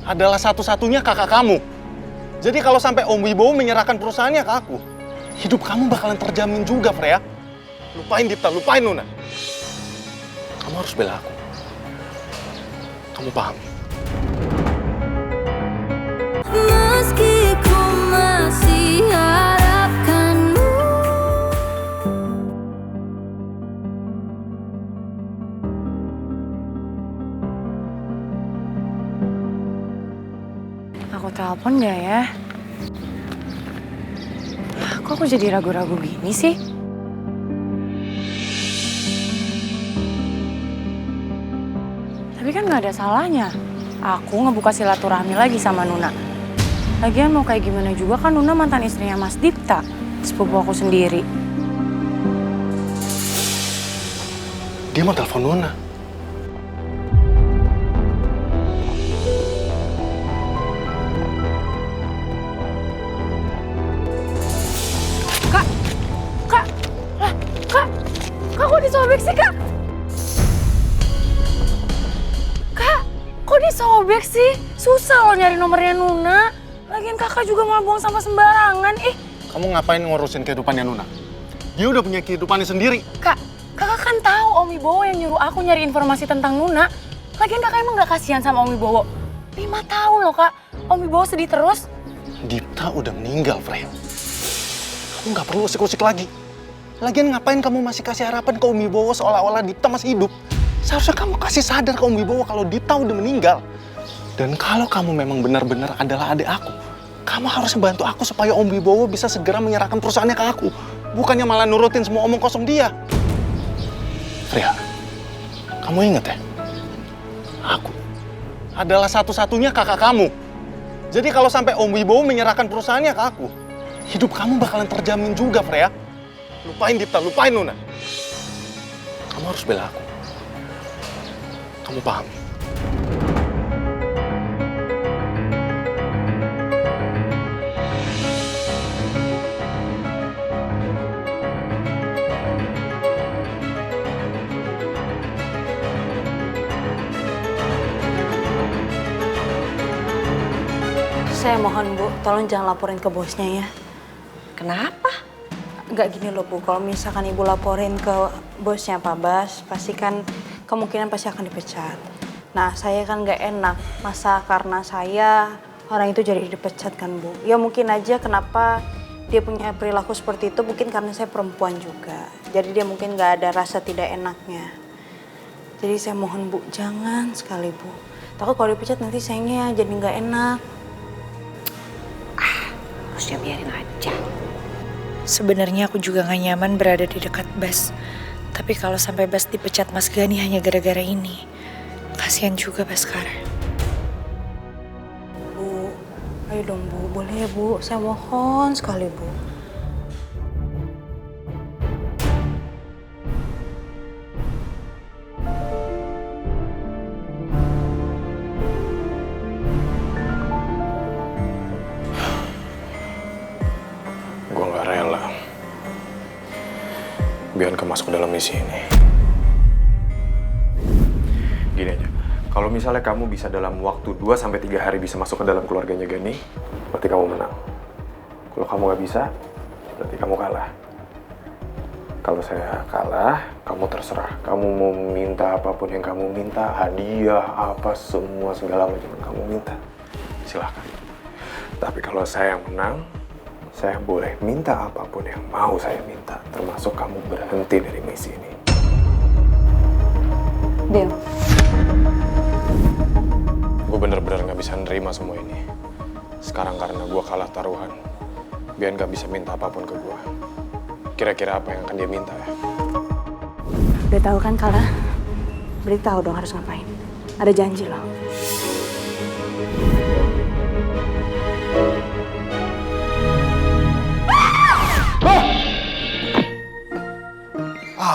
adalah satu-satunya kakak kamu. Jadi kalau sampai Om Wibowo menyerahkan perusahaannya ke aku, hidup kamu bakalan terjamin juga, Freya. Lupain Dipta, lupain Nuna. Kamu harus bela aku. Kamu paham? Meski ku masih harapkanmu. Aku telepon nggak ya? Kok aku jadi ragu-ragu gini sih? Tapi kan nggak ada salahnya. Aku ngebuka silaturahmi lagi sama Nuna. Lagian mau kayak gimana juga kan Nuna mantan istrinya Mas Dipta, sepupu aku sendiri. Dia mau telepon Nuna. Kak, kok disobek sih, Kak? Kak, kok disobek sih? Susah loh nyari nomornya Nuna. Lagian kakak juga mau buang sampah sembarangan. Kamu ngapain ngurusin kehidupannya Nuna? Dia udah punya kehidupannya sendiri. Kak, kakak kan tahu Om Wibowo yang nyuruh aku nyari informasi tentang Nuna. Lagian kakak emang gak kasihan sama Om Wibowo? 5 tahun loh, Kak. Om Wibowo sedih terus. Dipta udah meninggal, Freya. Kamu gak perlu usik-usik lagi. Lagian ngapain kamu masih kasih harapan ke Om Wibowo seolah-olah Dipta masih hidup? Seharusnya kamu kasih sadar ke Om Wibowo kalau Dipta udah meninggal. Dan kalau kamu memang benar-benar adalah adik aku, kamu harus bantu aku supaya Om Wibowo bisa segera menyerahkan perusahaannya ke aku. Bukannya malah nurutin semua omong kosong dia. Freya, kamu ingat ya? Aku adalah satu-satunya kakak kamu. Jadi kalau sampai Om Wibowo menyerahkan perusahaannya ke aku, hidup kamu bakalan terjamin juga, Freya. Lupain Dipta, lupain Nuna. Kamu harus bela aku. Kamu paham? Saya mohon Bu, tolong jangan laporin ke bosnya ya. Kenapa? Nggak gini loh Bu, kalau misalkan Ibu laporin ke bosnya Pak Bas, pasti kan kemungkinan pasti akan dipecat. Nah, saya kan nggak enak, masa karena saya orang itu jadi dipecat kan Bu. Ya mungkin aja kenapa dia punya perilaku seperti itu, mungkin karena saya perempuan juga. Jadi dia mungkin nggak ada rasa tidak enaknya. Jadi saya mohon Bu, jangan sekali Bu. Takut kalau dipecat nanti sayangnya jadi nggak enak. Harusnya biarin aja. Sebenarnya aku juga gak nyaman berada di dekat Bas. Tapi kalau sampai Bas dipecat Mas Gani hanya gara-gara ini, kasihan juga Baskara. Bu, ayo dong Bu, boleh ya Bu? Saya mohon sekali Bu. Gue gak rela Bianca masuk ke dalam misi ini. Gini aja, kalau misalnya kamu bisa dalam waktu 2-3 hari bisa masuk ke dalam keluarganya Gani, berarti kamu menang. Kalau kamu gak bisa, berarti kamu kalah. Kalau saya kalah, kamu terserah. Kamu mau minta apapun yang kamu minta, hadiah, apa, semua segala macam yang kamu minta. Silahkan. Tapi kalau saya yang menang, saya boleh minta apapun yang mau saya minta, termasuk kamu berhenti dari misi ini. Deal. Gue bener-bener gak bisa nerima semua ini. Sekarang karena gue kalah taruhan, Bian gak bisa minta apapun ke gue. Kira-kira apa yang akan dia minta ya? Udah tahu kan kalah? Beritahu dong harus ngapain. Ada janji loh.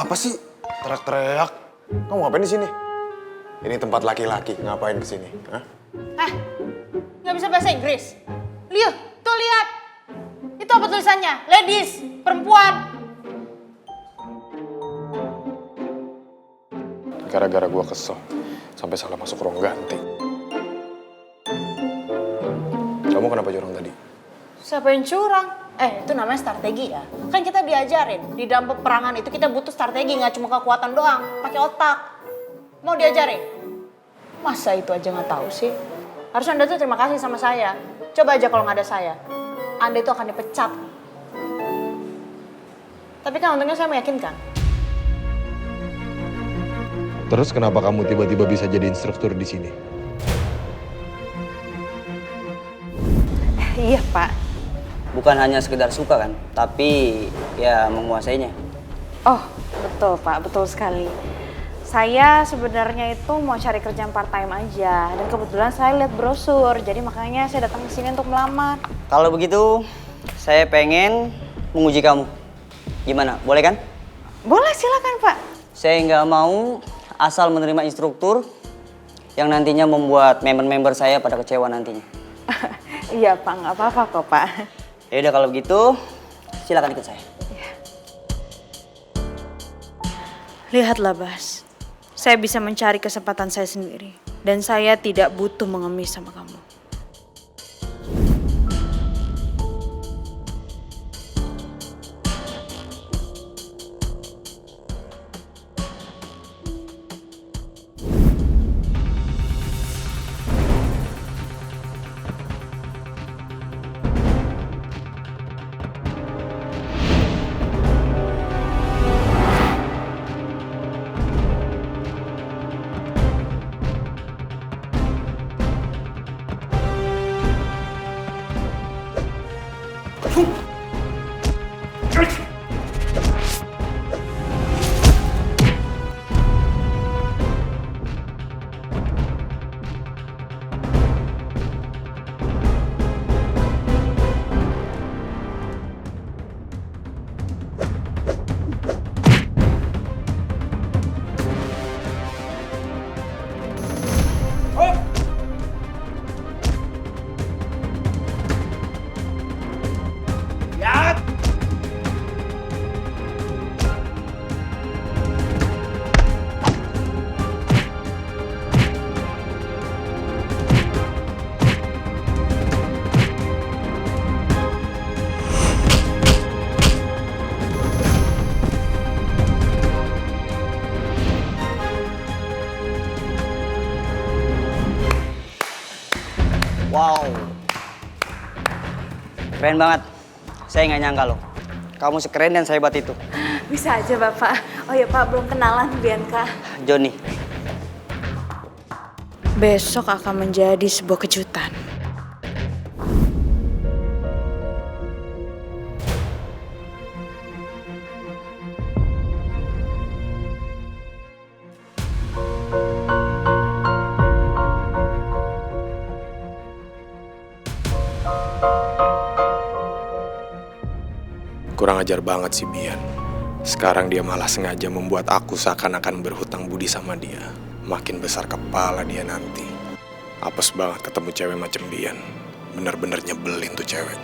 Apa sih? Teriak-teriak. Kamu ngapain di sini? Ini tempat laki-laki, ngapain ke sini? Hah? Nggak bisa bahasa Inggris? Lihat, tuh lihat. Itu apa tulisannya? Ladies, perempuan. Gara-gara gue kesel, sampai salah masuk ruang ganti. Kamu kenapa curang tadi? Siapa yang curang? Itu namanya strategi ya. Kan kita diajarin, di dalam peperangan itu kita butuh strategi, nggak cuma kekuatan doang, pakai otak. Mau diajarin? Masa itu aja nggak tahu sih? Harusnya Anda tuh terima kasih sama saya. Coba aja kalau nggak ada saya, Anda itu akan dipecat. Tapi kan untungnya saya meyakinkan. Terus kenapa kamu tiba-tiba bisa jadi instruktur di sini? Iya Pak. Bukan hanya sekedar suka kan, tapi ya menguasainya. Oh betul Pak, betul sekali. Saya sebenarnya itu mau cari kerjaan part time aja. Dan kebetulan saya lihat brosur, jadi makanya saya datang ke sini untuk melamar. Kalau begitu, saya pengen menguji kamu. Gimana, boleh kan? Boleh, silakan Pak. Saya nggak mau asal menerima instruktur yang nantinya membuat member-member saya pada kecewa nantinya. Iya Pak, nggak apa-apa kok Pak. Ya udah kalau begitu, silakan ikut saya. Lihatlah Bas, saya bisa mencari kesempatan saya sendiri. Dan saya tidak butuh mengemis sama kamu. Wow, keren banget. Saya nggak nyangka loh, kamu sekeren dan sehebat itu. Bisa aja Bapak. Oh ya Pak, belum kenalan Bianca. Johnny. Besok akan menjadi sebuah kejutan. Kurang ajar banget sih Bian. Sekarang dia malah sengaja membuat aku seakan-akan berhutang budi sama dia. Makin besar kepala dia nanti. Apes banget ketemu cewek macam Bian. Bener-bener nyebelin tuh cewek.